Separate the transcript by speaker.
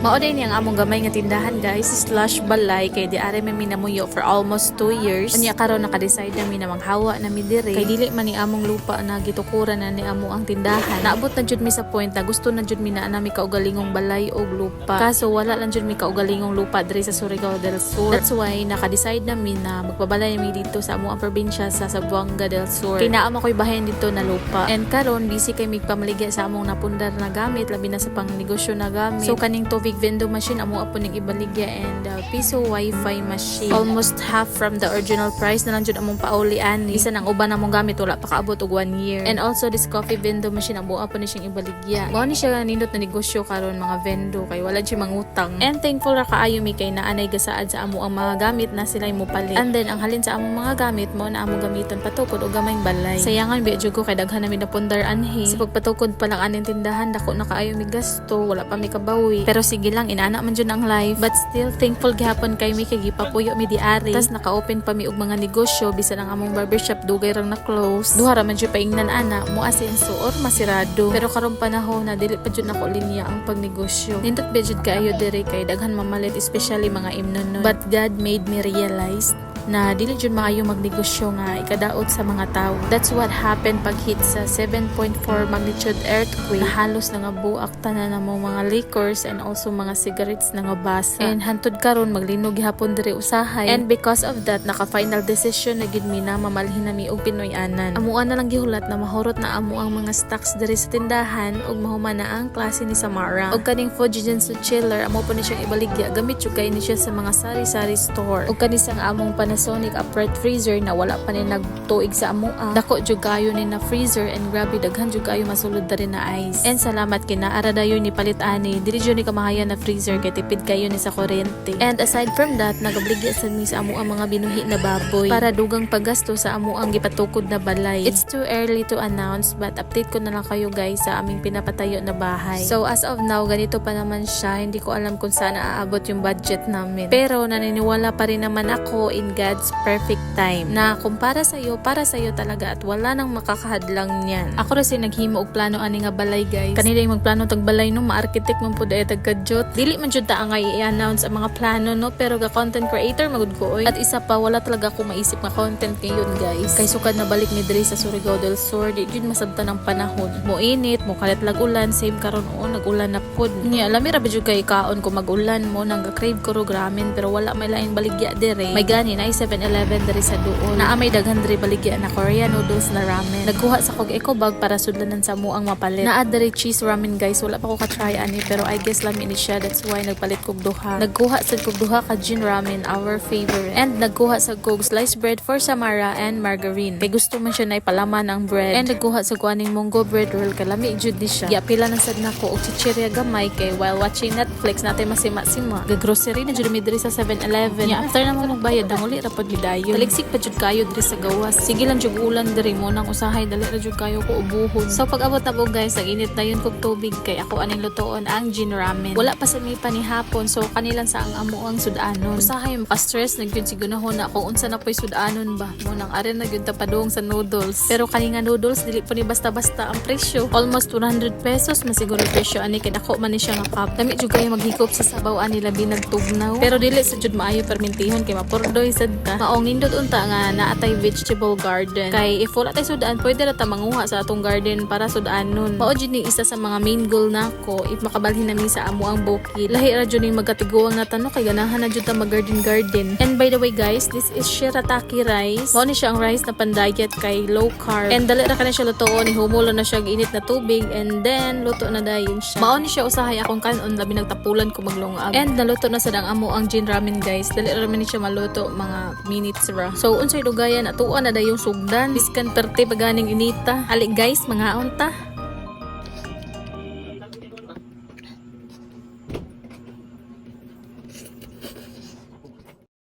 Speaker 1: Mao din ang among gamay nga tindahan guys slash balay kay di are mi namuyo for almost 2 years. Unya karon naka-decide na mi na manghawa na mi dire kay dili man ni among lupa na gitukuran na ni amo ang tindahan. Naabot na jud mi sa point na gusto na jud mi na mi kaugalingong balay og lupa. Kaso wala lang jud mi kaugalingong lupa dire sa Surigao del Sur. That's why naka-decide na mi na magbabalay mi dito sa amo ang probinsya sa Zamboanga del Sur. Kay naa makoy bahayan dito na lupa. And karon busy kay mig pamaligya sa among napundar na gamit labi na sa pangnegosyo na gamit. So kaning tubig vending machine amo apo ning ibaligya and piso wifi machine. Almost half from the original price na lang jud among pauli ani. Isa nang uban among gamit wala pa kaabot og 1 year. And also this coffee vending machine amo apo ni siyang ibaligya. Mao ni siya nindot na negosyo karon mga vendo kay wala siya mangutang. And thankful ra kaayo mi kay naanay gasaad sa amo ang mga gamit na sila mo palit. And then ang halin sa among mga gamit mo na among gamiton patukod og gamayng balay. Sayangan bi jud ko kay daghan na mi napundar anhi. Sa pagpatukod pa lang aning tindahan dako na kaayo mi gasto, wala pa mi kabawi. Pero sige lang inaana man jud ang life. But still thankful gihapon kay mi kay gipapuyo mi diari. Tas naka-open pa mi og mga negosyo bisan ang among barbershop dugay rang na close. Duha ra man jud paingnan ana mo asenso or masirado. Pero karong panahon na dili pa jud nako linya ang pagnegosyo. Nindot ba jud kaayo dire kay daghan mamalit especially mga imnonon. But God made me realize na dili jud maayo magnegosyo nga ikadaot sa mga tawo. That's what happened pag hit sa 7.4 magnitude earthquake. Halos na nga buak tanan na mga liquors and also mga cigarettes na nga basa. And hantud karon maglinog gihapon diri usahay. And because of that naka final decision na gid mi na mamalhin na mi og Pinoy anan. Amuan na lang gihulat na mahurot na amo ang mga stocks diri sa tindahan ug mahuman na ang klase ni Samara. Og kaning Fujigen chiller amo pa ni siyang ibaligya gamit jud kay ni siya sa mga sari-sari store. Og kani sang among Panasonic upright freezer na wala pa ni nagtuig sa amoa. Dako jud kayo ni na freezer and grabe daghan jud kayo masulod diri na ice. And salamat kina ara dayon ni palit ani dili jud ni kamahayan na freezer kay tipid kayo ni sa kuryente. And aside from that nagabligya sa mi sa amo ang mga binuhi na baboy para dugang paggasto sa amo ang gipatukod na balay. It's too early to announce but update ko na lang kayo guys sa aming pinapatayo na bahay. So as of now ganito pa naman siya. Hindi ko alam kung saan aabot yung budget namin. Pero naniniwala pa rin naman ako in God's perfect time na kung para sa'yo talaga at wala nang makakahadlang niyan. Ako rin naghimo og plano ani nga balay guys. Kanila yung magplano tag balay no, ma-architect man pud ay tagkadyot. Dili man jud ta nga i-announce ang mga plano no, pero ga content creator magud ko oy. At isa pa wala talaga ako maisip nga content ngayon guys. Kay sukad na balik ni diri sa Surigao del Sur, di jud masabtan ang panahon. Mo init, mo kalit lag ulan, same karon o nag-ulan na pud. Nya lami ra jud kay kaon ko mag-ulan mo nang ga-crave ko ro ramen pero wala may laing baligya dire. May gani na 7-Eleven diri sa duol. Naa may daghan diri baligya na Korean noodles na ramen. Nagkuha sa kog eco bag para sudlanan sa mo ang mapalit. Naa diri cheese ramen guys, wala pa ko ka-try ani pero I guess lami ni siya, that's why nagpalit kog duha. Nagkuha sa kog duha ka gin ramen, our favorite. And nagkuha sa kog sliced bread for Samara and margarine. Kay gusto man siya na ipalaman ang bread. And nagkuha sa kuaning munggo bread roll kalami jud ni siya. Pila na sad nako og chichirya gamay kay while watching Netflix natin masima-sima. Ga-grocery na jud mi diri sa 7-Eleven. After na mo magbayad danguli ra pod gidayon. Taligsik pa jud kayo diri sa gawas. Sige lang jud ulan diri mo nang usahay dali ra jud kayo ko ubuhon. So pag abot na po guys, naginit na yun kog tubig kay ako aning lutoon ang gin ramen. Wala pa sa mi panihapon so kanilang sa ang amo ang sudanon. Usahay maka-stress nagyud sigunahon na kung unsa na poy sudanon ba. Mo nang are na gyud ta padung sa noodles. Pero kani nga noodles dili po ni basta-basta ang presyo. Almost 200 pesos masiguro presyo ani kay dako man ni siya nga cup. Dami jud kayo maghikop sa sabaw ani labi nagtugnaw. Pero dili sa jud maayo permentihon kay mapurdoy sad ta. Maong nindot unta nga naatay vegetable garden. Kay if wala tay sudan pwede ra ta manguha sa atong garden para sudanon. Mao jud ni isa sa mga main goal nako if makabalhin nami sa amo ang bukid. Lahi ra jud ning magatiguang na tanong kay ganahan na jud ta mag-garden. And by the way guys, this is shirataki rice. Mao ni siya ang rice na pan-diet kay low carb. And dali ra kani siya lutoon ni humulo na siya init na tubig and then luto na dayon siya. Mao ni siya usahay akong kanon labi nagtapulan ko maglungag. And naluto na sad ang amo ang gin ramen guys. Dali ra man ni siya maluto mga minutes ra. So unsay dugayan atuan na dayong sugdan biskan perte paganing inita. Ali guys, mga unta.